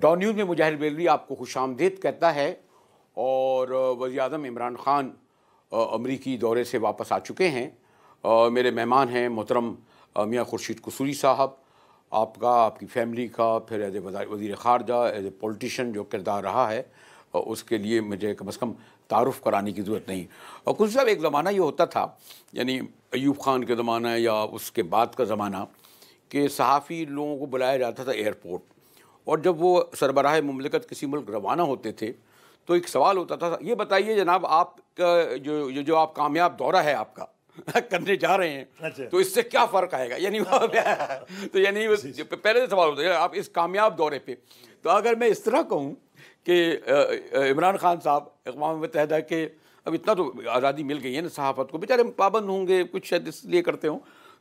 Don news में मुजाहिर बेलवी आपको खुशामदीद कहता है। और वज़ीर-ए-आज़म इमरान ख़ान अमरीकी दौरे से वापस आ चुके हैं। मेरे मेहमान हैं मोहतरम मियाँ खुर्शीद कसूरी साहब। आपका, आपकी फ़ैमिली का, फिर एज़ ए वज़ीर ख़ारजा, एज़ ए पॉलिटिशियन जो किरदार रहा है, उसके लिए मुझे कम से कम तारुफ़ कराने की ज़रूरत नहीं। और कुछ साहब, एक ज़माना ये होता था, यानी अयूब ख़ान के ज़माना या उसके बाद का ज़माना, कि सहाफ़ी लोगों को बुलाया जाता था एयरपोर्ट, और जब वो सरबराह मुमलिकत किसी मुल्क रवाना होते थे तो एक सवाल होता था, ये बताइए जनाब, आपका जो आप कामयाब दौरा है आपका करने जा रहे हैं, अच्छा, तो इससे क्या फ़र्क आएगा, यानी तो यानी पहले से सवाल होता है आप इस कामयाब दौरे पे। तो अगर मैं इस तरह कहूँ कि इमरान ख़ान साहब अक़वाम मुत्तहिदा के, अब इतना तो आज़ादी मिल गई है ना सहाफ़त को, बेचारे पाबंद होंगे, कुछ शायद इसलिए करते हों,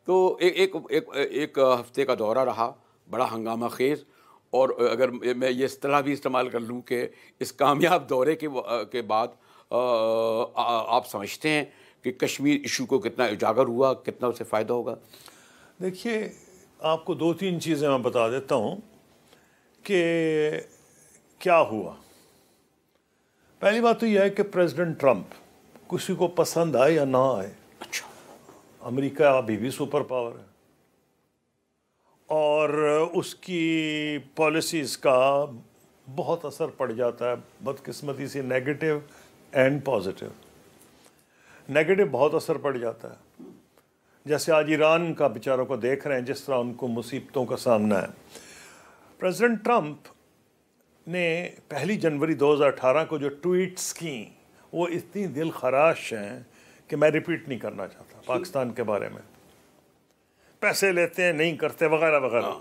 तो एक हफ़्ते का दौरा रहा, बड़ा हंगामा खेज़। और अगर मैं ये इस्तिलाह भी इस्तेमाल कर लूँ कि इस कामयाब दौरे के बाद आप समझते हैं कि कश्मीर इशू को कितना उजागर हुआ, कितना उसे फ़ायदा होगा? देखिए, आपको 2-3 चीज़ें मैं बता देता हूँ कि क्या हुआ। पहली बात तो यह है कि प्रेसिडेंट ट्रंप, किसी को पसंद आए या ना आए, अच्छा, अमेरिका अभी भी सुपर पावर है और उसकी पॉलिसीज़ का बहुत असर पड़ जाता है, बदकिस्मती से नेगेटिव एंड पॉजिटिव। नेगेटिव बहुत असर पड़ जाता है, जैसे आज ईरान का बेचारों को देख रहे हैं, जिस तरह उनको मुसीबतों का सामना है। प्रेसिडेंट ट्रंप ने 1 जनवरी 2018 को जो ट्वीट्स की, वो इतनी दिल खराश हैं कि मैं रिपीट नहीं करना चाहता। पाकिस्तान के बारे में पैसे लेते हैं, नहीं करते, वगैरह वगैरह,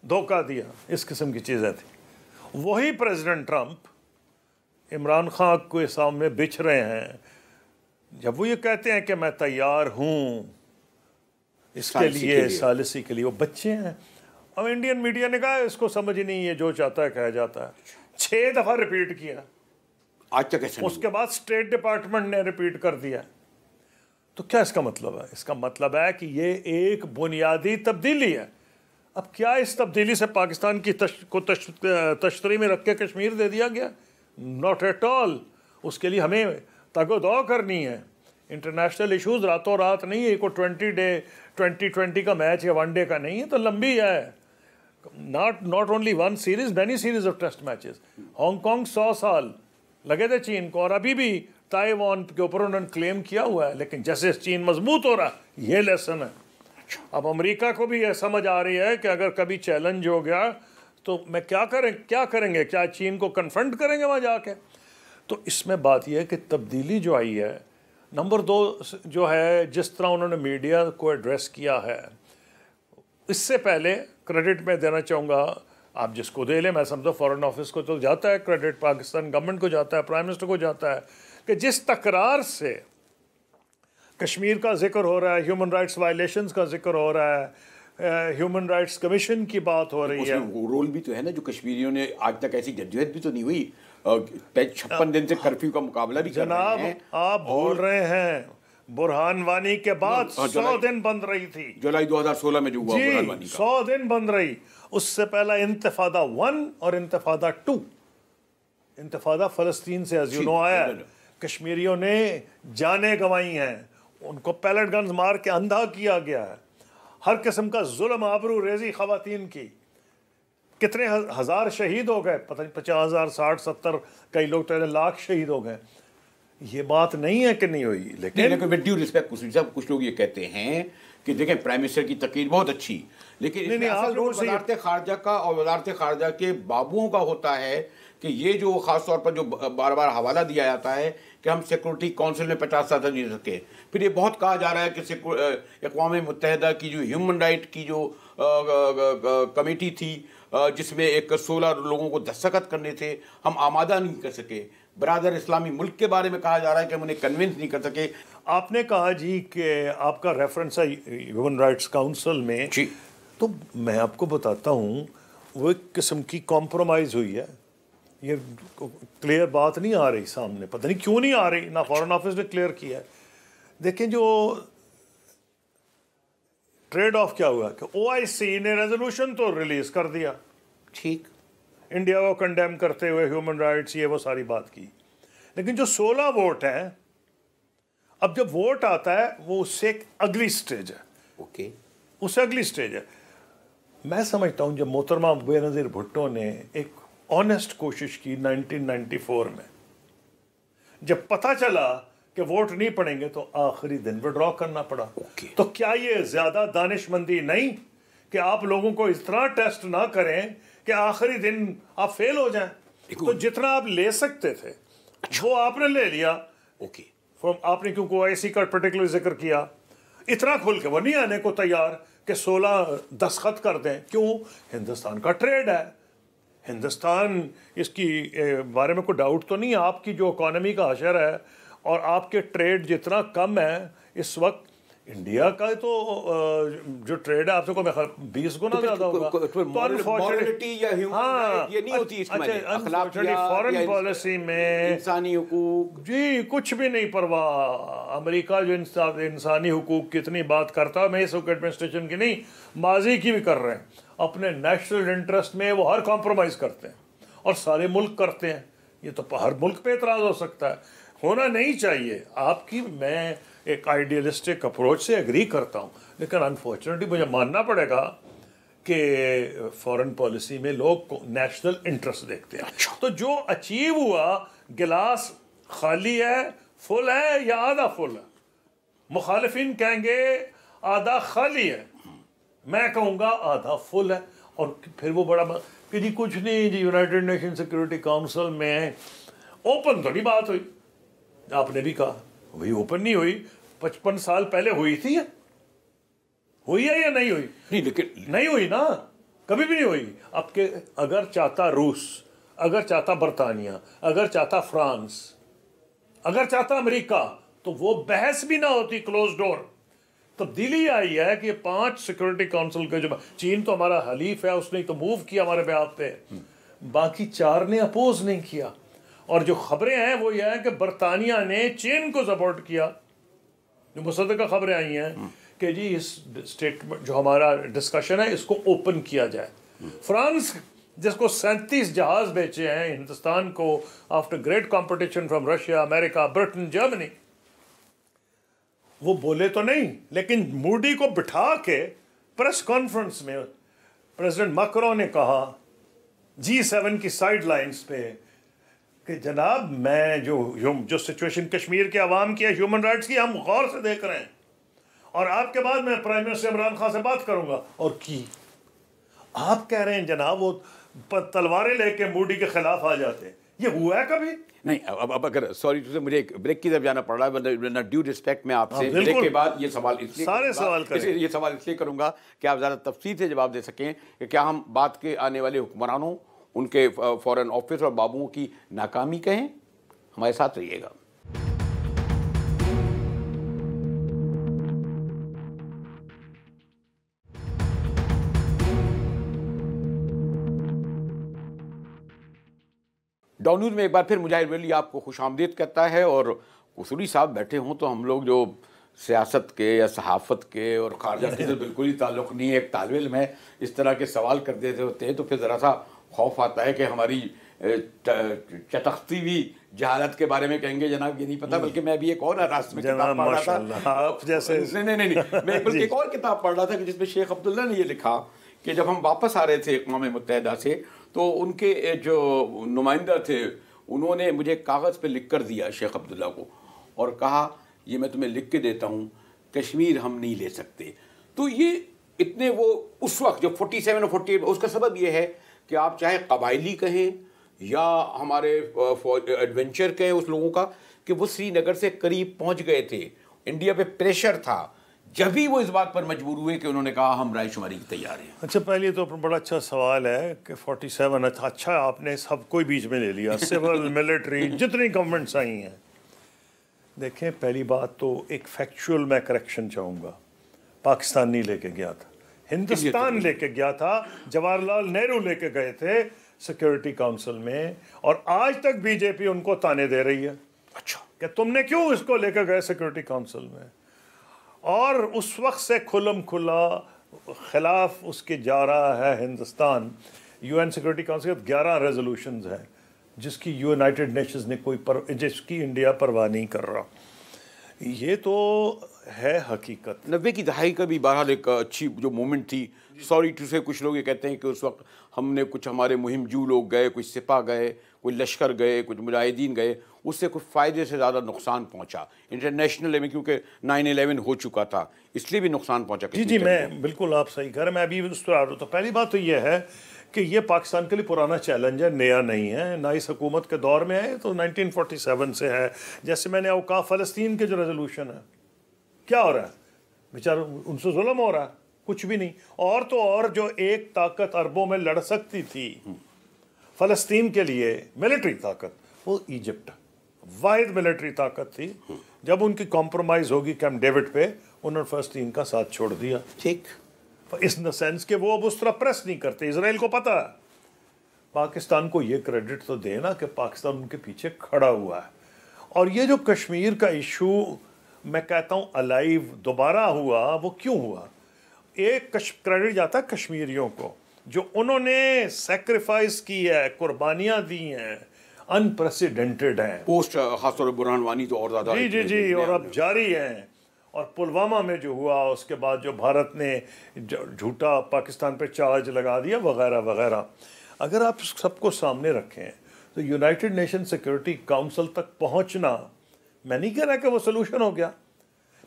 धोखा दिया, इस किस्म की चीज़ें थी। वही प्रेसिडेंट ट्रंप इमरान खान के सामने बिछ रहे हैं, जब वो ये कहते हैं कि मैं तैयार हूँ इसके लिए, सालिसी के लिए। वो बच्चे हैं। अब इंडियन मीडिया ने कहा इसको समझ ही नहीं है, जो चाहता है कहा जाता है। 6 दफ़ा रिपीट किया आज तक ऐसा। उसके बाद स्टेट डिपार्टमेंट ने रिपीट कर दिया। तो क्या इसका मतलब है? इसका मतलब है कि ये एक बुनियादी तब्दीली है। अब क्या इस तब्दीली से पाकिस्तान की तश्तरी में रख के कश्मीर दे दिया गया? Not at all. उसके लिए हमें तगोदौ करनी है। इंटरनेशनल इश्यूज रातों रात नहीं है। कोई 2020 का मैच या वनडे का नहीं है, तो लंबी है। Not only one series, many series of test matches. Hong Kong 100 साल लगे थे चीन को, और अभी भी ताइवान के ऊपर उन्होंने क्लेम किया हुआ है, लेकिन जैसे चीन मजबूत हो रहा, ये लेसन है। अब अमेरिका को भी यह समझ आ रही है कि अगर कभी चैलेंज हो गया तो मैं क्या करेंगे? क्या चीन को कन्फ्रंट करेंगे वहाँ जाके? तो इसमें बात यह है कि तब्दीली जो आई है, नंबर 2 जो है, जिस तरह उन्होंने मीडिया को एड्रेस किया है, इससे पहले क्रेडिट मैं देना चाहूँगा, आप जिसको दे लें, मैं समझता फॉरेन ऑफिस को तो जाता है क्रेडिट, पाकिस्तान गवर्नमेंट को जाता है, प्राइम मिनिस्टर को जाता है, कि जिस तकरार से कश्मीर का जिक्र हो रहा है, ह्यूमन राइट्स वायलेशंस का जिक्र हो रहा है, ह्यूमन राइट्स कमीशन की बात हो रही है। वो रोल भी तो है ना, जो कश्मीरियों ने आज तक ऐसी जद्दोजहद भी तो नहीं हुई, 56 दिन से कर्फ्यू का मुकाबला भी कर रहे हैं। आप भूल रहे हैं, बुरहान वानी के बाद 100 दिन बंद रही थी। जुलाई 2016 में जो हुआ बुरहान वानी का, 100 दिन बंद रही। उससे पहला इंतफादा 1 और इंतफादा 2, इंतफादा फ़लस्तीन से अज़ यू नो आया। कश्मीरियों ने जानें गंवाई हैं, उनको पैलेट गन्स मार के अंधा किया गया है, हर किस्म का जुल्म, आबरू रेजी ख़वातीन की। कितने हज़ार शहीद हो गए, पता नहीं 50,000, 60, 70, कई लोग तो लाख शहीद हो गए। ये बात नहीं है कि नहीं हुई, लेकिन विद ड्यू रिस्पेक्ट कुछ लोग ये कहते हैं कि देखें प्राइम मिनिस्टर की तकरीर बहुत अच्छी, लेकिन इसमें असल रोल वज़ारत ख़ारजा का और वज़ारत ख़ारजा के बाबुओं का होता है कि ये जो ख़ास तौर पर जो बार बार हवाला दिया जाता है कि हम सिक्योरिटी काउंसिल में 50 सदस्य नहीं सके। फिर ये बहुत कहा जा रहा है कि अक़वाम मुत्तहिदा की जो ह्यूमन राइट की जो कमेटी थी, जिसमें 16 लोगों को दस्तखत करने थे, हम आमादा नहीं कर सके। बरादर इस्लामी मुल्क के बारे में कहा जा रहा है कि हम उन्हें कन्विंस नहीं कर सके। आपने कहा जी कि आपका रेफरेंस है ह्यूमन राइट्स काउंसिल में जी, तो मैं आपको बताता हूँ, वो एक किस्म की कॉम्प्रोमाइज़ हुई है। ये क्लियर बात नहीं आ रही सामने, पता नहीं क्यों नहीं आ रही, ना फॉरेन ऑफिस ने क्लियर किया है। देखें, जो ट्रेड ऑफ क्या हुआ कि OIC ने रेजोल्यूशन तो रिलीज कर दिया, ठीक, इंडिया को कंडेम करते हुए ह्यूमन राइट्स ये वो सारी बात की। लेकिन जो 16 वोट हैं, अब जब वोट आता है वो उससे एक अगली स्टेज है। ओके, उससे अगली स्टेज है। मैं समझता हूं जब मोहतरमा बेनज़ीर भुट्टो ने एक ऑनेस्ट कोशिश की 1994 में, जब पता चला कि वोट नहीं पड़ेंगे तो आखिरी दिन विड्रॉ करना पड़ा। तो क्या ये ज्यादा दानिशमंदी नहीं कि आप लोगों को इस तरह टेस्ट ना करें कि आखिरी दिन आप फेल हो जाएं? तो जितना आप ले सकते थे वो आपने ले लिया। ओके, आपने क्योंकि ओआईसी का पर्टिकुलर जिक्र किया, इतना खुल के वो नहीं आने को तैयार कि 16 दस्तखत कर दें। क्यों? हिंदुस्तान का ट्रेड है, हिंदुस्तान इसकी बारे में कोई डाउट तो नहीं। आपकी जो इकॉनमी का अशर है और आपके ट्रेड जितना कम है इस वक्त, इंडिया का तो जो ट्रेड है आपसे को 20 गुना ज्यादा होगा। फॉरेन पॉलिसी में इंसानी हुकूक जी कुछ भी नहीं परवाह। अमेरिका जो इंसानी हुकूक की इतनी बात करता है, मैं इस एडमिनिस्ट्रेशन की नहीं, माजी की भी कर रहे हैं, अपने नेशनल इंटरेस्ट में वो हर कॉम्प्रोमाइज करते हैं और सारे मुल्क करते हैं। ये तो हर मुल्क पे एतराज हो सकता है, होना नहीं चाहिए। आपकी मैं एक आइडियलिस्टिक अप्रोच से एग्री करता हूँ, लेकिन अनफॉर्चुनेटली मुझे मानना पड़ेगा कि फॉरेन पॉलिसी में लोग नेशनल इंटरेस्ट देखते हैं। तो जो अचीव हुआ, गिलास खाली है, फुल है या आधा फुल है? मुखालिफिन कहेंगे आधा खाली है, मैं कहूँगा आधा फुल है। और फिर वो बड़ा कि जी कुछ नहीं जी, यूनाइटेड नेशन सिक्योरिटी काउंसिल में ओपन थोड़ी बात हुई। आपने भी कहा वही ओपन नहीं हुई, 55 साल पहले हुई थी। हुई है या नहीं हुई? नहीं, लेकिन नहीं हुई ना, कभी भी नहीं हुई। आपके अगर चाहता रूस, अगर चाहता बरतानिया, अगर चाहता फ्रांस, अगर चाहता अमेरिका, तो वो बहस भी ना होती, क्लोज डोर। तब्दीली आई है कि 5 सिक्योरिटी काउंसिल के जो, चीन तो हमारा हलीफ है, उसने तो मूव किया हमारे ब्याह पे, बाकी 4 ने अपोज नहीं किया। और जो खबरें हैं वो ये है कि बरतानिया ने चीन को सपोर्ट किया। जो मुसद्दक़ा खबरें आई हैं कि जी इस स्टेटमेंट जो हमारा डिस्कशन है इसको ओपन किया जाए। फ्रांस जिसको 37 जहाज बेचे हैं हिंदुस्तान को after great competition from Russia, America, Britain, Germany, वो बोले तो नहीं, लेकिन मूडी को बिठा के प्रेस कॉन्फ्रेंस में प्रेसिडेंट मैक्रोन ने कहा G7 की साइड लाइन्स पे कि जनाब मैं जो सिचुएशन कश्मीर के अवाम की है, ह्यूमन राइट्स की, हम गौर से देख रहे हैं और आपके बाद मैं प्राइम मिनिस्टर इमरान खान से बात करूंगा। और की आप कह रहे हैं जनाब वो तलवारें लेके मूडी के खिलाफ आ जाते हैं, ये हुआ है कभी? नहीं। अब अगर सॉरी तो मुझे एक ब्रेक की तरफ जाना पड़ रहा है, वरना ड्यू रिस्पेक्ट में आपसे ब्रेक के बाद ये सवाल इसलिए सारे सवाल ये सवाल इसलिए करूंगा कि आप ज़्यादा तफसील से जवाब दे सकें कि क्या हम बात के आने वाले हुक्मरानों, उनके फॉरेन ऑफिस और बाबुओं की नाकामी कहें? हमारे साथ रहिएगा। डॉन न्यूज़ में एक बार फिर मुजाहिर वली आपको खुशामदीद करता है। और कसूरी साहब बैठे हों तो हम लोग जो सियासत के या सहाफ़त के और खारजा के तो बिल्कुल ही ताल्लुक़ नहीं है, एक तालिब इल्म है, इस तरह के सवाल कर देते होते हैं तो फिर ज़रा सा खौफ आता है कि हमारी चटखती हुई जहालत के बारे में कहेंगे जनाब ये नहीं पता। बल्कि मैं भी एक और रास्ते में किताब पढ़ रहा था, आप जैसे नहीं मैं बल्कि एक और किताब पढ़ रहा था जिसमें शेख अब्दुल्ला ने ये लिखा कि जब हम वापस आ रहे थे अक़वाम मुत्तहिदा से तो उनके जो नुमाइंदा थे उन्होंने मुझे कागज़ पे लिख कर दिया शेख अब्दुल्ला को और कहा ये मैं तुम्हें लिख के देता हूँ, कश्मीर हम नहीं ले सकते। तो ये इतने वो उस वक्त जो 47 और 48, उसका सबब ये है कि आप चाहे कबायली कहें या हमारे एडवेंचर कहें उस लोगों का कि वो श्रीनगर से करीब पहुँच गए थे, इंडिया पे प्रेशर था, जब भी वो इस बात पर मजबूर हुए कि उन्होंने कहा हम रायशुमारी की तैयार हैं। अच्छा, पहले तो बड़ा अच्छा सवाल है कि 47 अच्छा आपने सब कोई बीच में ले लिया, सिविल मिलिट्री जितनी गवर्नमेंट्स आई हैं। देखें, पहली बात तो एक फैक्चुअल मैं करेक्शन चाहूँगा, पाकिस्तान नहीं लेके गया था, हिंदुस्तान लेके गया था। जवाहरलाल नेहरू लेके गए थे सिक्योरिटी काउंसिल में और आज तक बीजेपी उनको ताने दे रही है। अच्छा, कि तुमने क्यों इसको लेकर गए सिक्योरिटी काउंसिल में? और उस वक्त से खुलम खुला खिलाफ उसके जा रहा है हिंदुस्तान। यूएन सिक्योरिटी काउंसिल के 11 रेजोल्यूशंस हैं जिसकी यूनाइटेड नेशंस ने जिसकी इंडिया परवाह नहीं कर रहा। ये तो है हकीकत। 90 की दहाई का भी बहरहाल एक अच्छी जो मोमेंट थी। सॉरी टू से कुछ लोग ये कहते हैं कि उस वक्त हमने कुछ हमारे मुहिमजू लोग गए, कुछ सिपा गए, कोई लश्कर गए, कुछ मुजाहिदीन गए, उससे कुछ फ़ायदे से ज़्यादा नुकसान पहुंचा इंटरनेशनल लेवल, क्योंकि 9/11 हो चुका था, इसलिए भी नुकसान पहुंचा। जी मैं बिल्कुल आप सही कह रहे हैं। मैं अभी उस पर आ रहा हूँ। तो पहली बात तो ये है कि ये पाकिस्तान के लिए पुराना चैलेंज है, नया नहीं है, ना इस हुकूमत के दौर में है, तो 1947 से है। जैसे मैंने वो कहा, फ़लस्तीन के जो रेजोल्यूशन है, क्या हो रहा है बेचारा, उनसे जुल्म हो रहा है, कुछ भी नहीं। और तो और जो एक ताकत अरबों में लड़ सकती थी फ़लस्तीन के लिए मिलिट्री ताकत, वो इजिप्ट वाहिद मिलिट्री ताकत थी। जब उनकी कॉम्प्रोमाइज़ होगी कैंप डेविड पे, उन्होंने फ़लस्तीन का साथ छोड़ दिया। ठीक, इस सेंस के वो अब उस तरह प्रेस नहीं करते। इजराइल को पता है, पाकिस्तान को ये क्रेडिट तो देना कि पाकिस्तान उनके पीछे खड़ा हुआ है। और ये जो कश्मीर का इशू मैं कहता हूँ अलाइव दोबारा हुआ, वो क्यों हुआ? एक क्रेडिट जाता है कश्मीरियों को, जो उन्होंने सेक्रीफाइस की है, कुर्बानियाँ दी हैं, अनप्रेसिडेंटेड हैं। पोस्ट खासतौर पर बुरहान वानी तो और ज़्यादा जी और अब जारी हैं। और पुलवामा में जो हुआ, उसके बाद जो भारत ने झूठा पाकिस्तान पे चार्ज लगा दिया वगैरह वगैरह, अगर आप सबको सामने रखें तो यूनाइटेड नेशन सिक्योरिटी काउंसिल तक पहुंचना, मैं नहीं कह रहा कि वो सोल्यूशन हो गया।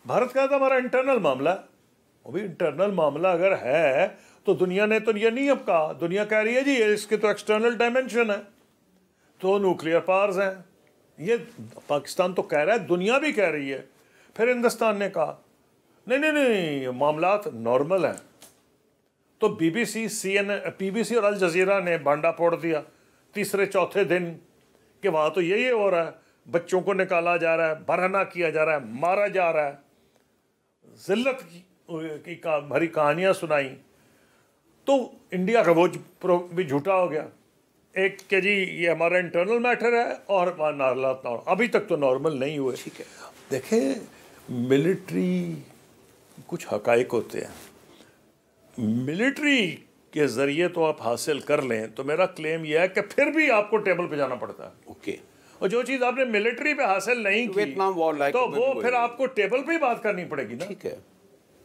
भारत का तो हमारा इंटरनल मामला है, वो भी इंटरनल मामला अगर है तो दुनिया ने तो ये नहीं अब कहा, दुनिया कह रही है जी इसके तो एक्सटर्नल डायमेंशन है, तो न्यूक्लियर पावर्स हैं। ये पाकिस्तान तो कह रहा है, दुनिया भी कह रही है। फिर हिंदुस्तान ने कहा नहीं मामलात नॉर्मल हैं। तो BBC, CNN, PBC और अल जजीरा ने भांडा फोड़ दिया तीसरे चौथे दिन कि वहाँ तो यही हो रहा है, बच्चों को निकाला जा रहा है, बरहना किया जा रहा है, मारा जा रहा है, जिल्लत की भरी कहानियाँ सुनाई। तो इंडिया का वो भी झूठा हो गया, एक कि जी ये हमारा इंटरनल मैटर है और हालात अभी तक तो नॉर्मल नहीं हुए। ठीक है, देखें मिलिट्री कुछ हकाइक होते हैं, मिलिट्री के ज़रिए तो आप हासिल कर लें, तो मेरा क्लेम यह है कि फिर भी आपको टेबल पे जाना पड़ता है। ओके, और जो चीज़ आपने मिलिट्री पे हासिल नहीं की, वियतनाम वॉर लाइक, तो वो फिर आपको टेबल पे ही बात करनी पड़ेगी ना। ठीक है,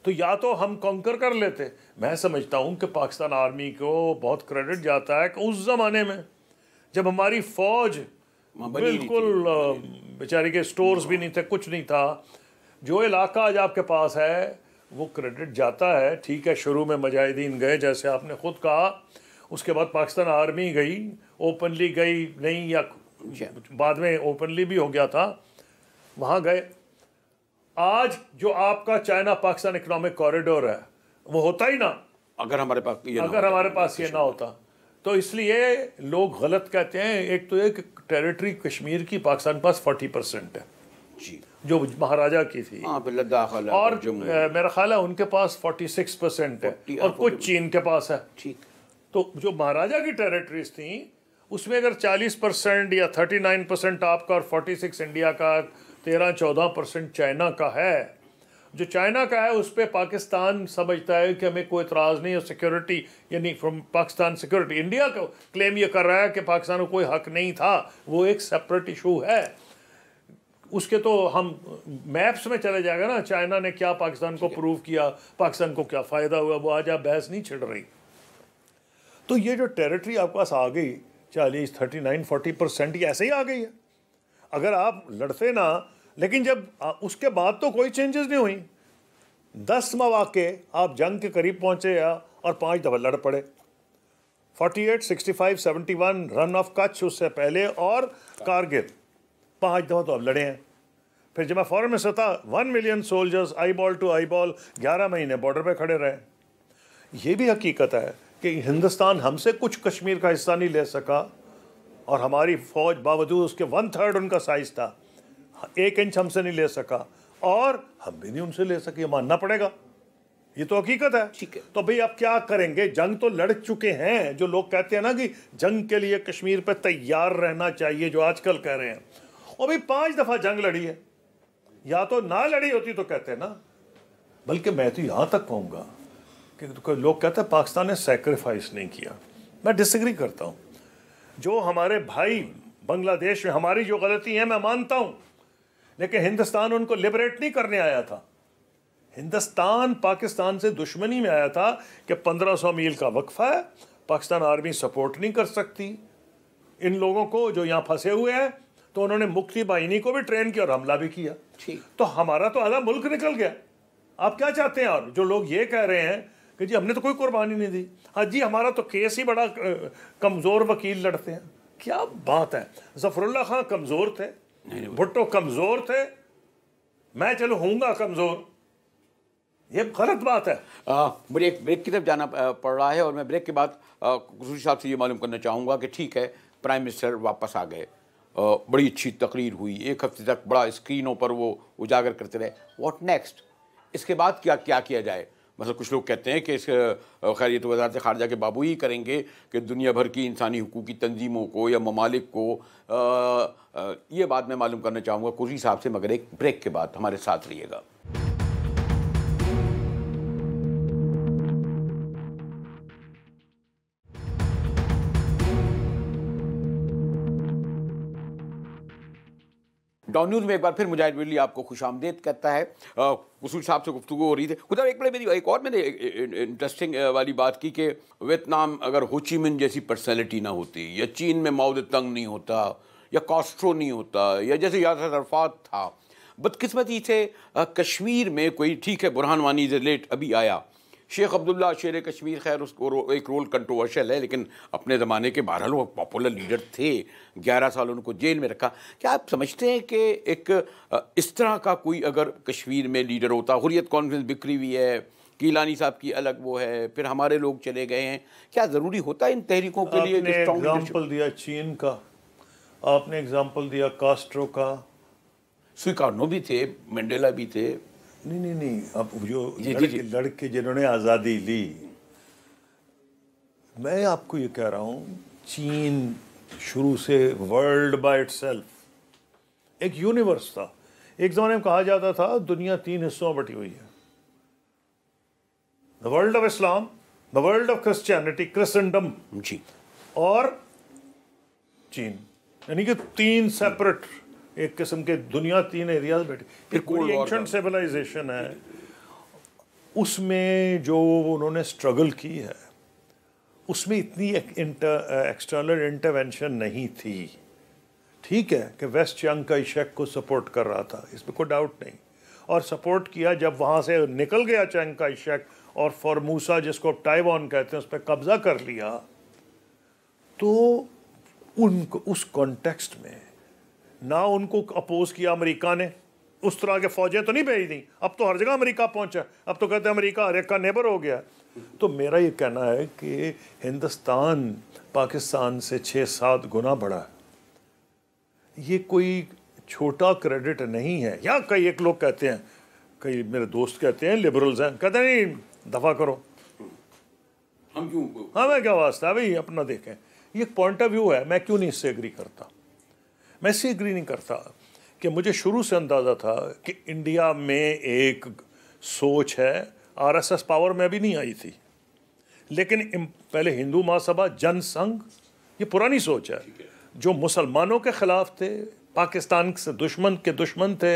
तो या तो हम कॉन्कर कर लेते। मैं समझता हूँ कि पाकिस्तान आर्मी को बहुत क्रेडिट जाता है कि उस ज़माने में जब हमारी फ़ौज बिल्कुल बेचारी के स्टोर्स भी नहीं थे, कुछ नहीं था, जो इलाका आज आपके पास है वो क्रेडिट जाता है। ठीक है, शुरू में मुजाहिदीन गए जैसे आपने खुद कहा, उसके बाद पाकिस्तान आर्मी गई, ओपनली गई नहीं, या बाद में ओपनली भी हो गया था, वहाँ गए। आज जो आपका चाइना पाकिस्तान इकोनॉमिक कॉरिडोर है वो होता ही ना अगर हमारे पास ये ना होता। तो इसलिए लोग गलत कहते हैं। एक तो एक टेरिटरी कश्मीर की पाकिस्तान के पास 40% है जी, जो महाराजा की थी, लद्दाख और मेरा ख्याल है उनके पास 46% है, और कुछ चीन के पास है। ठीक, तो जो महाराजा की टेरिटरीज थी उसमें अगर 40% या 39% आपका और 46 इंडिया का, 13-14% चाइना का है। जो चाइना का है उस पर पाकिस्तान समझता है कि हमें कोई इतराज़ नहीं है, सिक्योरिटी यानी फ्रॉम पाकिस्तान सिक्योरिटी। इंडिया का क्लेम ये कर रहा है कि पाकिस्तान को कोई हक नहीं था, वो एक सेपरेट इशू है। उसके तो हम मैप्स में चले जाएगा ना, चाइना ने क्या पाकिस्तान को प्रूव किया, पाकिस्तान को क्या फ़ायदा हुआ, वो आज आप बहस नहीं छिड़ रही। तो ये जो टेरिटरी आपके पास आ गई 40, 39, 40% ये ऐसे ही आ गई है अगर आप लड़ते ना। लेकिन जब उसके बाद तो कोई चेंजेस नहीं हुई। 10 मौके आप जंग के करीब पहुंचे और 5 दफ़ा लड़ पड़े। 48, 65, 71 रन ऑफ कच्छ उससे पहले, और कारगिल 5 दफ़ा तो अब लड़े हैं। फिर जब मैं फॉरन में था 1 million soldiers eye ball to eye ball 11 महीने बॉर्डर पे खड़े रहे। ये भी हकीकत है कि हिंदुस्तान हमसे कुछ कश्मीर का हिस्सा नहीं ले सका, और हमारी फ़ौज बावजूद उसके 1/3 उनका साइज़ था, 1 इंच हमसे नहीं ले सका, और हम भी नहीं उनसे ले सके। ये मानना पड़ेगा, ये तो हकीकत है। ठीक है, तो भाई अब क्या करेंगे? जंग तो लड़ चुके हैं। जो लोग कहते हैं ना कि जंग के लिए कश्मीर पे तैयार रहना चाहिए, जो आजकल कह रहे हैं, और भाई 5 दफ़ा जंग लड़ी है, या तो ना लड़ी होती तो कहते हैं ना। बल्कि मैं तो यहाँ तक कहूँगा कि लोग कहते हैं पाकिस्तान ने सेक्रीफाइस नहीं किया। मैं डिसएग्री करता हूँ। जो हमारे भाई बांग्लादेश में, हमारी जो गलती है मैं मानता हूँ, लेकिन हिंदुस्तान उनको लिबरेट नहीं करने आया था। हिंदुस्तान पाकिस्तान से दुश्मनी में आया था कि 1500 मील का वक्फा है, पाकिस्तान आर्मी सपोर्ट नहीं कर सकती इन लोगों को जो यहाँ फंसे हुए हैं, तो उन्होंने मुक्ति बाहिनी को भी ट्रेन किया और हमला भी किया। तो हमारा तो आधा मुल्क निकल गया। आप क्या चाहते हैं? और जो लोग ये कह रहे हैं कि जी हमने तो कोई कुर्बानी नहीं दी, हाँ जी हमारा तो केस ही बड़ा कमज़ोर वकील लड़ते हैं। क्या बात है, जफरुल्लाह खां कमज़ोर थे, भुट्टो कमज़ोर थे, मैं चलो हूँगा कमज़ोर, ये गलत बात है। मुझे एक ब्रेक की तरफ जाना पड़ रहा है और मैं ब्रेक के बाद कुसूरी साहब से ये मालूम करना चाहूँगा कि ठीक है प्राइम मिनिस्टर वापस आ गए, बड़ी अच्छी तकरीर हुई, एक हफ्ते तक बड़ा स्क्रीनों पर वो उजागर करते रहे, व्हाट नेक्स्ट? इसके बाद क्या क्या किया जाए? मतलब कुछ लोग कहते हैं कि इस खैर ये तो वज़ारत ख़ारजा के बाबू ही करेंगे कि दुनिया भर की इंसानी हुकूक की तंजीमों को या ममालिक को ये बात मैं मालूम करना चाहूँगा कुसूरी साहब से, मगर एक ब्रेक के बाद हमारे साथ रहिएगा। डॉन न्यूज़ में एक बार फिर मुजाहिद वली आपको खुशामदीद कहता है। कुसूरी साहब से गुफ्तगू हो रही थी। खुदा एक बड़े मेरी एक और मैंने इंटरेस्टिंग वाली बात की कि वियतनाम अगर हो ची मिन जैसी पर्सनैलिटी ना होती, या चीन में माओ तंग नहीं होता, या कास्ट्रो नहीं होता, या जैसे यासर अरफात था, बदकिस्मती से कश्मीर में कोई, ठीक है बुरहान वानी लेट अभी आया, शेख अब्दुल्ला शेर कश्मीर, खैर उसको एक रोल कंट्रोवर्शियल है, लेकिन अपने ज़माने के बहरहाल वो पॉपुलर लीडर थे, 11 साल उनको जेल में रखा। क्या आप समझते हैं कि एक इस तरह का कोई अगर कश्मीर में लीडर होता, हुर्रियत कॉन्फ्रेंस बिखरी हुई है, कीलानी साहब की अलग वो है, फिर हमारे लोग चले गए हैं, क्या ज़रूरी होता इन तहरीकों के लिए? आपने एग्जाम्पल दिया चीन का, आपने एग्जाम्पल दिया कास्ट्रो का, सुकार्नो भी थे, मंडेला भी थे। नहीं, अब जो लड़के जिन्होंने आज़ादी ली, मैं आपको ये कह रहा हूँ, चीन शुरू से वर्ल्ड बाय इटसेल्फ एक यूनिवर्स था। एक ज़माने में कहा जाता था दुनिया 3 हिस्सों में बटी हुई है, the world of Islam, the world of Christianity, Christendom जी, और चीन, यानी कि 3 सेपरेट एक किस्म के दुनिया 3 एरियाज बैठी। फिर कोई एंशिएंट सिविलाइजेशन है, उसमें जो उन्होंने स्ट्रगल की है, उसमें इतनी एक्सटर्नल इंटरवेंशन नहीं थी। ठीक है कि वेस्ट चंग का शेख को सपोर्ट कर रहा था, इसमें कोई डाउट नहीं, और सपोर्ट किया जब वहाँ से निकल गया चंग का शेख और फॉर्मूसा जिसको ताइवान कहते हैं उस पर कब्जा कर लिया, तो उनको उस कॉन्टेक्स्ट में ना उनको अपोज किया अमेरिका ने, उस तरह के फौजें तो नहीं भेज दी। अब तो हर जगह अमेरिका पहुंचा, अब तो कहते हैं अमेरिका हर एक का नेबर हो गया। तो मेरा ये कहना है कि हिंदुस्तान पाकिस्तान से 6-7 गुना बड़ा है, ये कोई छोटा क्रेडिट नहीं है। या कई एक लोग कहते हैं, कई मेरे दोस्त कहते हैं, लिबरल्स हैं, कहते हैं नहीं दफा करो, हम क्यों, हमें क्या वास्ता भाई, अपना देखें। ये एक पॉइंट ऑफ व्यू है, मैं क्यों नहीं इससे एग्री करता? मैं इससे एग्री नहीं करता कि मुझे शुरू से अंदाज़ा था कि इंडिया में एक सोच है, आरएसएस पावर में भी नहीं आई थी, लेकिन पहले हिंदू महासभा, जनसंघ, ये पुरानी सोच है, जो मुसलमानों के ख़िलाफ़ थे, पाकिस्तान से दुश्मन के दुश्मन थे,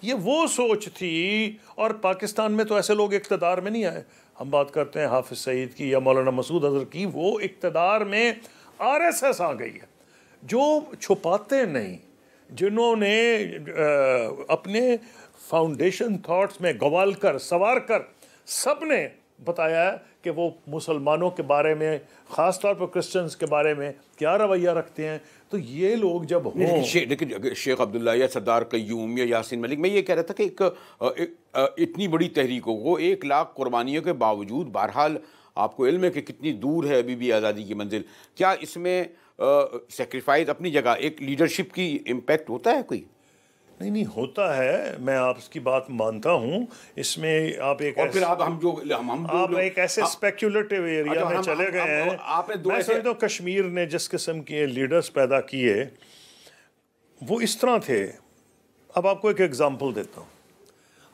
ये वो सोच थी। और पाकिस्तान में तो ऐसे लोग इक़्तिदार में नहीं आए। हम बात करते हैं हाफिज़ सईद की या मौलाना मसूद अज़हर की, वो इक़्तिदार में आरएसएस आ गई है, जो छुपाते नहीं, जिन्होंने अपने फाउंडेशन थॉट्स में गवाल कर सवार कर सब ने बताया है कि वो मुसलमानों के बारे में, ख़ास तौर पर क्रिश्चियंस के बारे में क्या रवैया रखते हैं। तो ये लोग जब हों, लेकिन शेख अब्दुल्ला या सरदार कय्यूम या यासीन मलिक, मैं ये कह रहा था कि एक इतनी बड़ी तहरीकों को 1 लाख कुर्बानियों के बावजूद बहरहाल आपको इल्म है कि कितनी दूर है अभी भी आज़ादी की मंजिल। क्या इसमें सेक्रीफाइस अपनी जगह, एक लीडरशिप की इम्पैक्ट होता है कोई? नहीं होता है, मैं आपकी बात मानता हूँ। इसमें आप एक और फिर आप एक ऐसे स्पेक्युलेटिव एरिया में चले गए हैं। मैं समझता हूँ कश्मीर ने जिस किस्म के लीडर्स पैदा किए वो इस तरह थे। अब आपको एक एग्जांपल देता हूँ,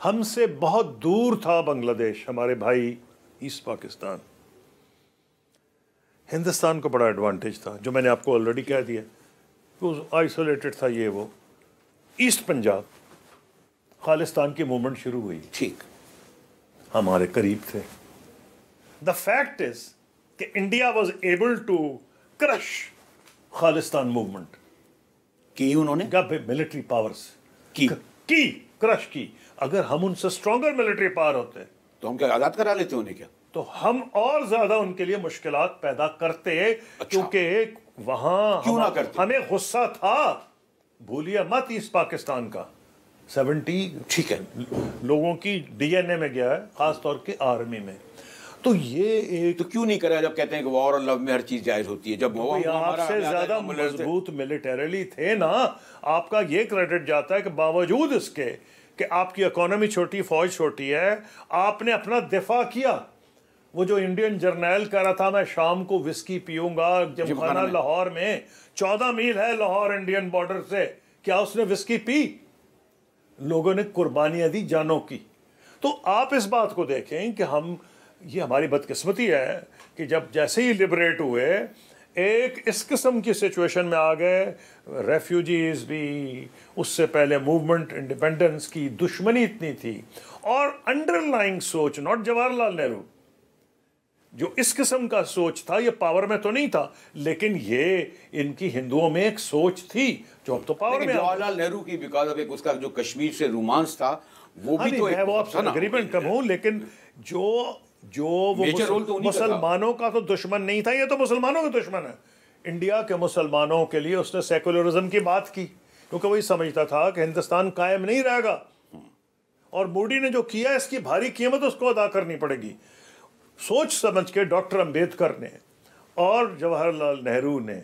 हमसे बहुत दूर था बांग्लादेश, हमारे भाई ईस्ट पाकिस्तान। हिंदुस्तान को बड़ा एडवांटेज था, जो मैंने आपको ऑलरेडी कह दिया, वो आइसोलेटेड था। ये वो ईस्ट पंजाब खालिस्तान की मूवमेंट शुरू हुई, ठीक, हमारे करीब थे। द फैक्ट इज कि India was able to crush Khalistan movement की उन्होंने मिलिट्री पावर्स की क्रश की। अगर हम उनसे स्ट्रॉन्गर मिलिट्री पावर होते तो हम क्या आजाद करा लेते उन्हें क्या? तो हम और ज्यादा उनके लिए मुश्किलात पैदा करते। अच्छा। क्योंकि वहां क्यों ना करते? हमें गुस्सा था, भूलिए मत, ईस्ट पाकिस्तान का 70 ठीक है लोगों की डीएनए में गया है, खासतौर के आर्मी में। तो ये एक तो क्यों नहीं करा जब कहते हैं कि वॉर और लव में हर चीज जायज होती है? जब आपसे ज्यादा मजबूत मिलिटरीली थे ना, आपका ये क्रेडिट जाता है कि बावजूद इसके कि आपकी इकोनॉमी छोटी, फौज छोटी है, आपने अपना दिफा किया। वो जो इंडियन जर्नैल कह रहा था मैं शाम को विस्की पीऊंगा जिमखाना लाहौर में, 14 मील है लाहौर इंडियन बॉर्डर से, क्या उसने विस्की पी? लोगों ने कुर्बानियां दी जानों की। तो आप इस बात को देखें कि हम, ये हमारी बदकिस्मती है कि जब जैसे ही लिबरेट हुए एक इस किस्म की सिचुएशन में आ गए, रेफ्यूजीज भी, उससे पहले मूवमेंट इंडिपेंडेंस की दुश्मनी इतनी थी, और अंडरलाइंग सोच, नॉट जवाहरलाल नेहरू, जो इस किस्म का सोच था, ये पावर में तो नहीं था, लेकिन ये इनकी हिंदुओं में एक सोच थी जो अब तो पावर में। जवाहरलाल नेहरू की बिकॉज ऑफ एक उसका जो कश्मीर से रोमांस था, वो भी तो है, वो आपसे तकरीबन कम हूं, लेकिन जो वो मुसलमानों का तो दुश्मन नहीं था, ये तो मुसलमानों का दुश्मन है। इंडिया के मुसलमानों के लिए उसने सेकुलरिज्म की बात की, क्योंकि वही समझता था कि हिंदुस्तान कायम नहीं रहेगा, और मोदी ने जो किया इसकी भारी कीमत उसको अदा करनी पड़ेगी। सोच समझ के डॉक्टर अंबेडकर ने और जवाहरलाल नेहरू ने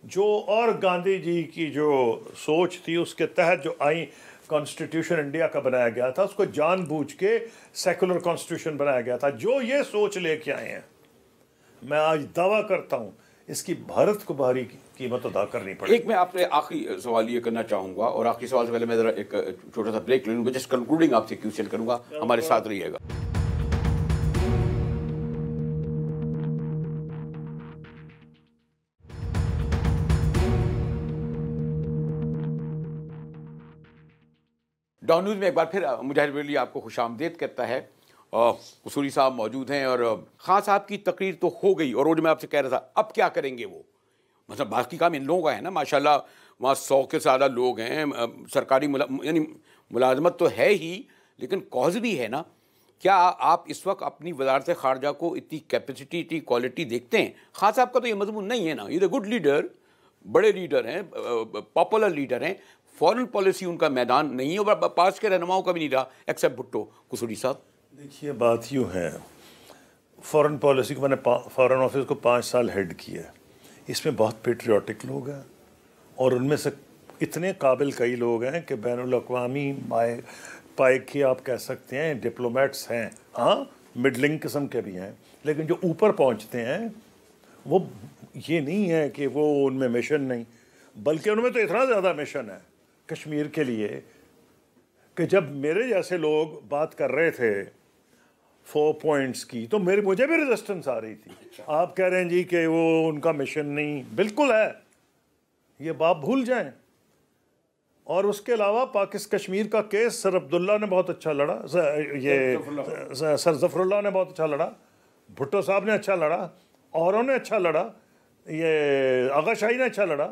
जो, और गांधी जी की जो सोच थी उसके तहत जो आई कॉन्स्टिट्यूशन इंडिया का बनाया गया था, उसको जानबूझ के सेकुलर कॉन्स्टिट्यूशन बनाया गया था। जो ये सोच लेके आए हैं, मैं आज दावा करता हूं इसकी भारत को भारी कीमत अदा करनी पड़ेगी। एक मैं आपसे आखिरी सवाल ये करना चाहूंगा, और आखिरी सवाल से पहले मैं जरा एक छोटा सा ब्रेक ले लूंगा, जस्ट कंक्लूडिंग आपसे क्वेश्चन करूंगा, हमारे साथ रहिएगा। डॉन न्यूज़ में एक बार फिर मुजाहिर वली आपको खुशामदीद कहता है। कसूरी साहब मौजूद हैं, और खान साहब की तकरीर तो हो गई, और वो जो मैं आपसे कह रहा था, अब क्या करेंगे वो? मतलब बाकी काम इन लोगों का है ना, माशाल्लाह वहाँ 100 के ज़्यादा लोग हैं, सरकारी यानी मुलाजमत तो है ही, लेकिन कॉज भी है ना। क्या आप इस वक्त अपनी वजारत ख़ारजा को इतनी कैपेसिटी, इतनी क्वालिटी देखते हैं? खान साहब का तो ये मजमून नहीं है ना, ये गुड लीडर, बड़े लीडर हैं, पॉपुलर लीडर हैं, फॉरेन पॉलिसी उनका मैदान नहीं है, और पास के रहनुमाओं का भी नहीं रहा एक्सेप्ट भुट्टो। कसूरी साहब देखिए, बात यूँ है, फॉरेन पॉलिसी को मैंने फॉरेन ऑफिस को 5 साल हेड किया, इसमें बहुत पेट्रियाटिक लोग हैं, और उनमें से इतने काबिल कई लोग हैं कि बैनुल-अक़वामी पाए के आप कह सकते हैं डिप्लोमेट्स हैं, हाँ मिडलिंग किस्म के भी हैं, लेकिन जो ऊपर पहुंचते हैं वो ये नहीं है कि वो उनमें मिशन नहीं, बल्कि उनमें तो इतना ज़्यादा मिशन है कश्मीर के लिए कि जब मेरे जैसे लोग बात कर रहे थे 4 पॉइंट्स की, तो मुझे भी रेजिस्टेंस आ रही थी। आप कह रहे हैं जी कि वो उनका मिशन नहीं, बिल्कुल है, ये बात भूल जाएं। और उसके अलावा कश्मीर का केस सर अब्दुल्ला ने बहुत अच्छा लड़ा, सर जफरुल्लाह ने बहुत अच्छा लड़ा, भुट्टो साहब ने अच्छा लड़ा, औरों ने अच्छा लड़ा, ये आगा शाही ने अच्छा लड़ा,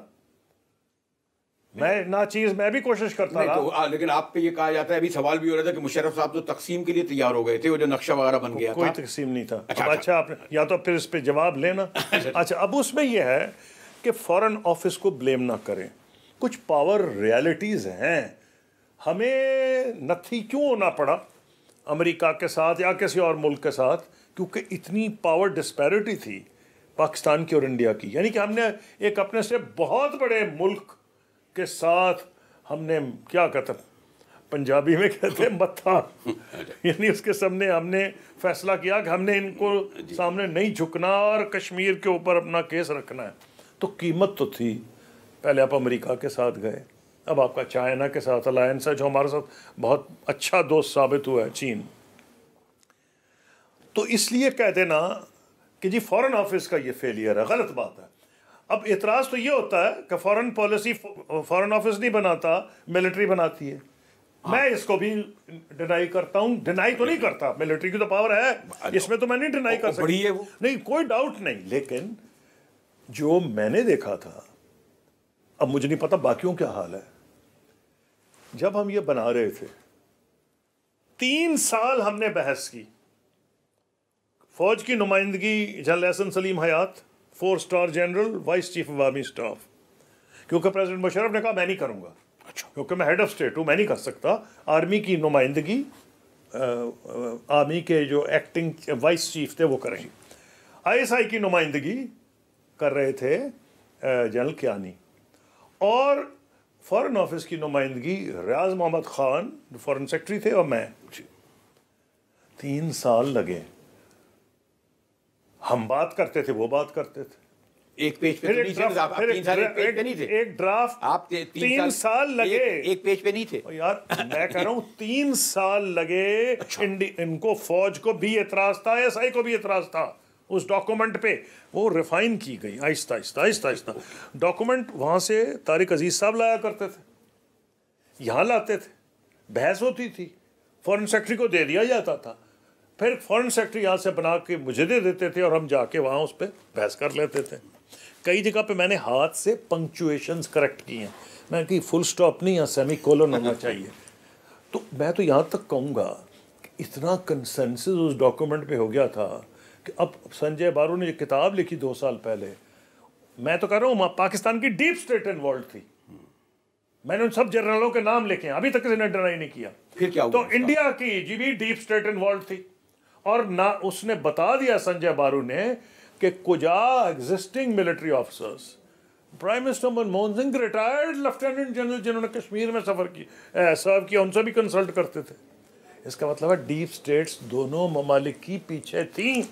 मैं भी कोशिश करता रहा। तो लेकिन आप पे ये कहा जाता है, अभी सवाल भी हो रहा था कि मुशर्रफ साहब तो तकसीम के लिए तैयार हो गए थे, वो जो नक्शा वगैरह बन गया था। कोई तकसीम नहीं था। अच्छा आपने या तो फिर इस पे जवाब लेना। अच्छा, अब उसमें यह है कि फॉरेन ऑफिस को ब्लेम ना करें, कुछ पावर रियलिटीज़ हैं, हमें नथी क्यों होना पड़ा अमेरिका के साथ या किसी और मुल्क के साथ, क्योंकि इतनी पावर डिस्पैरिटी थी पाकिस्तान की और इंडिया की। यानी कि हमने एक अपने से बहुत बड़े मुल्क के साथ हमने क्या कहते, पंजाबी में कहते हैं मत्था, यानी उसके सामने हमने फैसला किया कि हमने इनको सामने नहीं झुकना और कश्मीर के ऊपर अपना केस रखना है। तो कीमत तो थी। पहले आप अमेरिका के साथ गए, अब आपका चाइना के साथ अलायंस है, जो हमारे साथ बहुत अच्छा दोस्त साबित हुआ है, चीन। तो इसलिए कहते ना कि जी फॉरेन ऑफिस का ये फेलियर है, गलत बात है। अब इतराज़ तो ये होता है कि फॉरेन पॉलिसी फॉरेन ऑफिस नहीं बनाता, मिलिट्री बनाती है। मैं इसको भी डिनाई करता हूं, डिनाई तो नहीं करता, मिलिट्री की तो पावर है, इसमें तो मैं नहीं डिनाई कर बड़ी है वो, नहीं, कोई डाउट नहीं। लेकिन जो मैंने देखा था, अब मुझे नहीं पता बाकियों क्या हाल है, जब हम ये बना रहे थे 3 साल हमने बहस की। फौज की नुमाइंदगी general Ehsan Saleem Hayat, 4 star general, vice chief of army staff, क्योंकि प्रेसिडेंट मुशर्रफ ने कहा मैं नहीं करूंगा, क्योंकि मैं हेड ऑफ स्टेट हूं, मैं नहीं कर सकता। आर्मी की नुमाइंदगी आर्मी के जो एक्टिंग वाइस चीफ थे वो करेंगे। आईएसआई की नुमाइंदगी कर रहे थे जनरल कियानी, और फॉरेन ऑफिस की नुमाइंदगी रियाज मोहम्मद खान फॉरेन सेक्रेटरी थे और मैं। 3 साल लगे, हम बात करते थे, वो बात करते थे। एक पेज पे तो नहीं थे आप, 3 साल एक पेज पे नहीं थे। एक ड्राफ्ट आप 3 साल लगे, एक पेज पे नहीं थे यार। मैं कह रहा हूं 3 साल लगे। अच्छा। इनको फौज को भी एतराज था, एसआई को भी एतराज था उस डॉक्यूमेंट पे। वो रिफाइन की गई आहिस्ता आहिस्ता आहिस्ता आहिस्ता। डॉक्यूमेंट वहां से तारिक अजीज साहब लाया करते थे, यहाँ लाते थे, बहस होती थी, फॉरेन सेक्रेटरी को दे दिया जाता था, फिर फॉरेन सेक्रेटरी यहाँ से बना के मुझे दे देते थे और हम जाके वहाँ उस पर बहस कर लेते थे। कई जगह पे मैंने हाथ से पंक्चुएशंस करेक्ट किए हैं, मैं कि फुल स्टॉप नहीं या सेमी कोलन होना चाहिए। तो मैं तो यहाँ तक कहूँगा कि इतना कंसेंसस उस डॉक्यूमेंट पे हो गया था कि अब संजय बारू ने जो किताब लिखी 2 साल पहले, मैं तो कह रहा हूँ पाकिस्तान की डीप स्टेट इन्वॉल्व थी। मैंने उन सब जनरलों के नाम लिखे हैं, अभी तक किसी ने डिनाई नहीं किया। फिर क्या हुआ? तो इंडिया की जी भी डीप स्टेट इन्वॉल्व थी, और ना उसने बता दिया संजय बारू ने कि कुजा existing military officers, prime minister Manmohan Singh, retired lieutenant general जिन्होंने कश्मीर में सर्व किया, उनसे भी कंसल्ट करते थे। इसका मतलब है डीप स्टेट्स दोनों ममालिक की पीछे थी।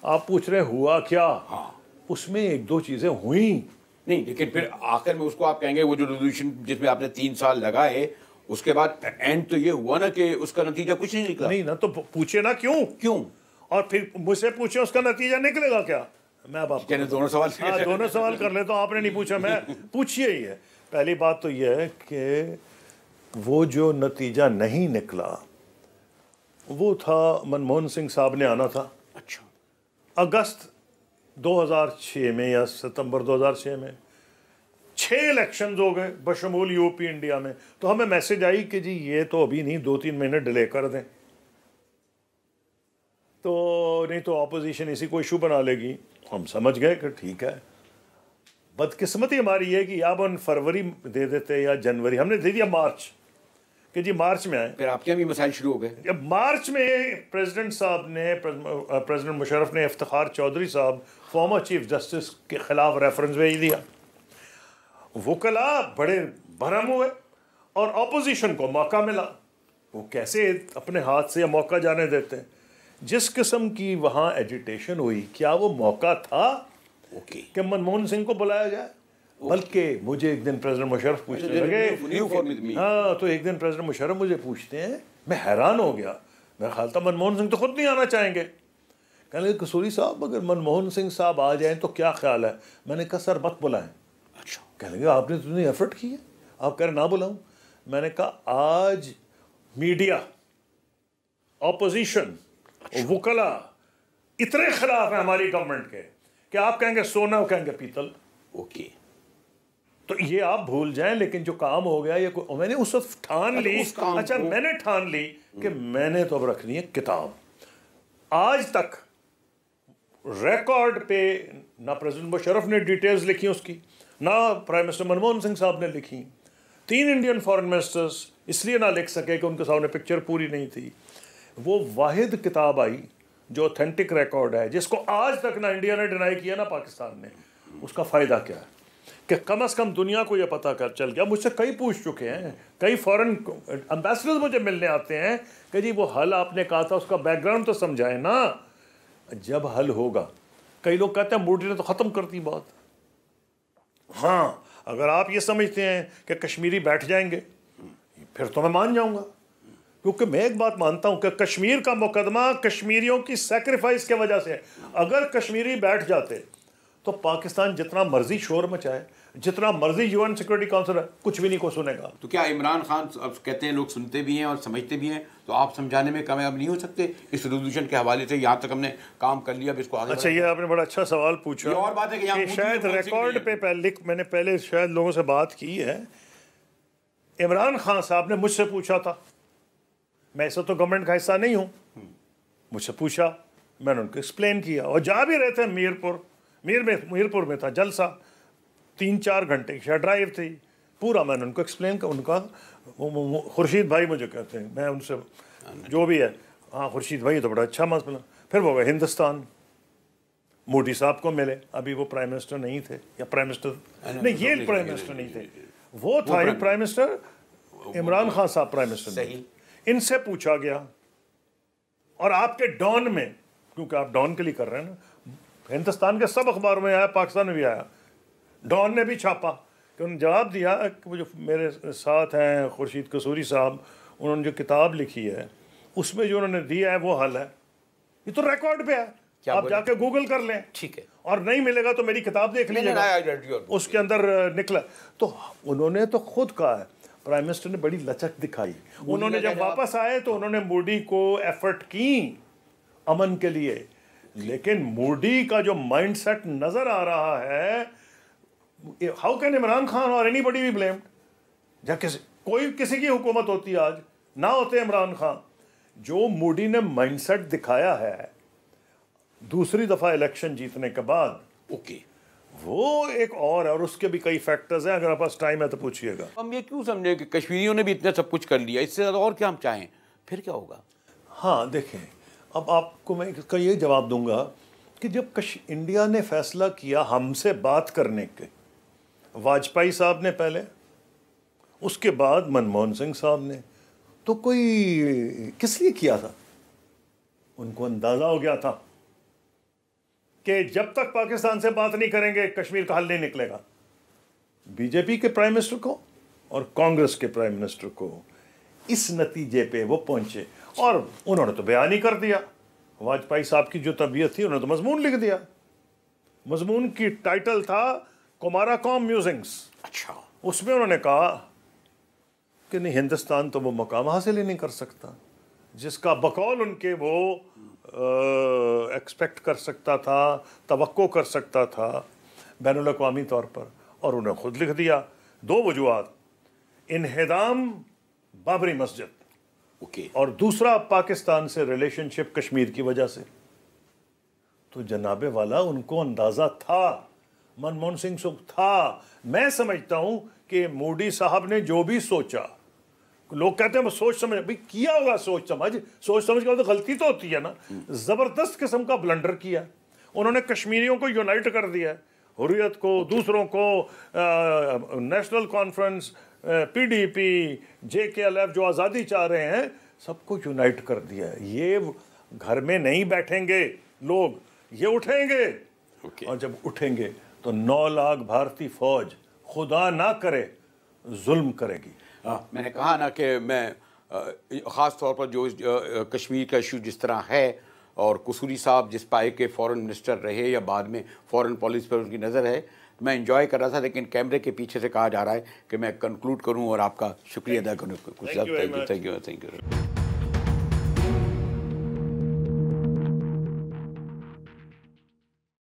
आप पूछ रहे हुआ क्या? हाँ। उसमें 1-2 चीजें हुई नहीं, लेकिन फिर आखिर में उसको आप कहेंगे वो जो रेजोल्यूशन जिसमें आपने 3 साल लगाए, उसके बाद एंड तो ये हुआ ना कि उसका नतीजा कुछ नहीं निकला। नहीं ना, तो पूछे ना क्यों, और फिर मुझसे पूछे उसका नतीजा निकलेगा क्या? मैं अब आपको दोनों सवाल दोनों सवाल कर ले, तो आपने नहीं पूछा, मैं पूछिए ही है। पहली बात तो यह है कि वो जो नतीजा नहीं निकला वो था मनमोहन सिंह साहब ने आना था। अच्छा। अगस्त 2006 में या सितंबर 2006 में 6 इलेक्शंस हो गए बशमूल यूपी इंडिया में। तो हमें मैसेज आई कि जी ये तो अभी नहीं, 2-3 महीने डिले कर दें, तो नहीं तो ऑपोजिशन इसी को इशू बना लेगी। हम समझ गए कि ठीक है। बदकिस्मती हमारी है कि या हम फरवरी दे देते या जनवरी, हमने दे दिया मार्च, कि जी मार्च में आए। फिर आपके यहाँ भी मसाइल शुरू हो गए। अब मार्च में प्रेसिडेंट साहब ने, प्रेसिडेंट मुशर्रफ ने इफ्तिखार चौधरी साहब फॉर्मर चीफ जस्टिस के खिलाफ रेफरेंस भेज दिया। वकला बड़े भरम हुए और ऑपोजिशन को मौका मिला। वो कैसे अपने हाथ से या मौका जाने देते हैं? जिस किस्म की वहाँ एजिटेशन हुई, क्या वो मौका था कि मनमोहन सिंह को बुलाया जाए? बल्कि मुझे एक दिन प्रेसिडेंट मुशर्रफ पूछने लगे, हाँ, तो एक दिन प्रेसिडेंट मुशर्रफ मुझे पूछते हैं, मैं हैरान हो गया। मेरा ख्याल था मनमोहन सिंह तो खुद नहीं आना चाहेंगे। कहने लगे कसूरी साहब, अगर मनमोहन सिंह साहब आ जाएं तो क्या ख्याल है? मैंने कहा सर मत बुलाएं। अच्छा। कहने लगे आपने तो इतनी एफर्ट की है, आप कह रहे ना बुलाऊं? मैंने कहा आज मीडिया, ऑपोजिशन, वकला इतने खिलाफ है हमारी गवर्नमेंट के कि आप कहेंगे सोना, वो कहेंगे पीतल। ओके। तो ये आप भूल जाएं, लेकिन जो काम हो गया ये मैंने उस वक्त ठान ली। अच्छा, मैंने ठान ली कि मैंने तो अब रखनी है किताब। आज तक रिकॉर्ड पे ना प्रेसिडेंट मुशर्रफ ने डिटेल्स लिखी उसकी, ना प्राइम मिनिस्टर मनमोहन सिंह साहब ने लिखी। 3 इंडियन फॉरेन मिनिस्टर्स इसलिए ना लिख सके कि उनके सामने पिक्चर पूरी नहीं थी। वो वाहिद किताब आई जो ऑथेंटिक रिकॉर्ड है, जिसको आज तक ना इंडिया ने डिनाई किया ना पाकिस्तान ने। उसका फ़ायदा क्या है कि कम से कम दुनिया को यह पता कर चल गया। मुझसे कई पूछ चुके हैं, कई फॉरेन एम्बेसडर्स मुझे मिलने आते हैं कि जी वो हल आपने कहा था उसका बैकग्राउंड तो समझाएं ना। जब हल होगा, कई लोग कहते हैं मोदी ने तो ख़त्म कर दी बात। हाँ, अगर आप ये समझते हैं कि कश्मीरी बैठ जाएंगे फिर तो मैं मान जाऊंगा क्योंकि मैं एक बात मानता हूं कि कश्मीर का मुकदमा कश्मीरियों की सैक्रिफाइस की वजह से है। अगर कश्मीरी बैठ जाते तो पाकिस्तान जितना मर्जी शोर मचाए, जितना मर्जी यूएन सिक्योरिटी काउंसिल है, कुछ भी नहीं को सुनेगा। तो क्या इमरान खान अब कहते हैं लोग सुनते भी हैं और समझते भी हैं, तो आप समझाने में कामयाब नहीं हो सकते? इस रेजोल्यूशन के हवाले से यहाँ तक हमने काम कर लिया, अब इसको आगे अच्छा, ये आपने बड़ा अच्छा सवाल पूछा। ये और बात है कि यहाँ शायद रिकॉर्ड पे मैंने पहले शायद लोगों से बात की है। इमरान खान साहब ने मुझसे पूछा था, मैं ऐसा तो गवर्नमेंट का हिस्सा नहीं हूँ, मुझसे पूछा, मैंने उनको एक्सप्लेन किया। और जा भी रहे थे मीरपुर में था जलसा, 3-4 घंटे की ड्राइव थी, पूरा मैंने उनको एक्सप्लेन किया। उनका खुर्शीद भाई मुझे कहते हैं, मैं उनसे जो भी है, हाँ खुर्शीद भाई तो बड़ा अच्छा मसला। फिर वो गए हिंदुस्तान, मोदी साहब को मिले, अभी वो प्राइम मिनिस्टर नहीं थे, या प्राइम मिनिस्टर नहीं, ये प्राइम मिनिस्टर नहीं थे, वो था एक प्राइम मिनिस्टर, इमरान खान साहब प्राइम मिनिस्टर। इनसे पूछा गया, और आपके डॉन में, क्योंकि आप डॉन के लिए कर रहे हैं ना, हिंदुस्तान के सब अखबारों में आया, पाकिस्तान में भी आया, डॉन ने भी छापा कि उन्होंने जवाब दिया कि वो जो मेरे साथ हैं खुर्शीद कसूरी साहब, उन्होंने जो किताब लिखी है उसमें जो उन्होंने दिया है वो हल है। ये तो रिकॉर्ड पे है, आप जाके गूगल कर लें, ठीक है, और नहीं मिलेगा तो मेरी किताब देख लीजिएगा, उसके अंदर निकला। तो उन्होंने तो खुद कहा है, प्राइम मिनिस्टर ने बड़ी लचक दिखाई। उन्होंने जब वापस आए तो उन्होंने मोदी को एफर्ट की अमन के लिए, लेकिन मोदी का जो माइंडसेट नजर आ रहा है, हाउ कैन इमरान खान और एनीबडी बी ब्लेम्ड? जब कोई किसी की हुकूमत होती आज, ना होते इमरान खान, जो मोदी ने माइंडसेट दिखाया है दूसरी दफा इलेक्शन जीतने के बाद, ओके, वो एक और उसके भी कई फैक्टर्स हैं। अगर आपके पास टाइम है तो पूछिएगा। हम ये क्यों समझे कि कश्मीरियों ने भी इतना सब कुछ कर लिया, इससे ज़्यादा और क्या हम चाहें, फिर क्या होगा? हाँ देखें, अब आपको मैं इसका ये जवाब दूंगा कि जब इंडिया ने फैसला किया हमसे बात करने के, वाजपेयी साहब ने पहले, उसके बाद मनमोहन सिंह साहब ने, तो कोई किस लिए किया था? उनको अंदाजा हो गया था कि जब तक पाकिस्तान से बात नहीं करेंगे कश्मीर का हल नहीं निकलेगा। बीजेपी के प्राइम मिनिस्टर को और कांग्रेस के प्राइम मिनिस्टर को इस नतीजे पे वो पहुंचे, और उन्होंने तो बयान ही कर दिया। वाजपेयी साहब की जो तबीयत थी, उन्होंने तो मजमून लिख दिया। मजमून की टाइटल था कुमाराकॉम म्यूजिंग्स। अच्छा, उसमें उन्होंने कहा कि नहीं, हिंदुस्तान तो वो मकाम हासिल ही नहीं कर सकता जिसका बकौल उनके वो एक्सपेक्ट कर सकता था, तवक्को कर सकता था बैनुल अक़वामी तौर पर। और उन्हें खुद लिख दिया, 2 वजूहात, इन्हिदाम बाबरी मस्जिद, ओके, और दूसरा पाकिस्तान से रिलेशनशिप कश्मीर की वजह से। तो जनाबे वाला उनको अंदाजा था, मनमोहन सिंह को था। मैं समझता हूं कि मोदी साहब ने जो भी सोचा, लोग कहते हैं वो सोच समझ, भाई किया होगा सोच समझ के बाद तो गलती तो होती है ना, जबरदस्त किस्म का ब्लंडर किया। उन्होंने कश्मीरियों को यूनाइट कर दिया, हुर्रियत को, दूसरों को, नेशनल कॉन्फ्रेंस, पीडीपी, JKLF जो आज़ादी चाह रहे हैं, सबको यूनाइट कर दिया। ये घर में नहीं बैठेंगे लोग, ये उठेंगे, और जब उठेंगे तो 9 लाख भारतीय फौज खुदा ना करे जुल्म करेगी। मैंने कहा ना कि मैं ख़ास तौर पर जो कश्मीर का इशू जिस तरह है, और कसूरी साहब जिस पाए के फॉरेन मिनिस्टर रहे या बाद में फॉरेन पॉलिसी पर उनकी नज़र है, मैं एंजॉय कर रहा था, लेकिन कैमरे के पीछे से कहा जा रहा है कि मैं कंक्लूड करूं और आपका शुक्रिया अदा करूं। Thank you.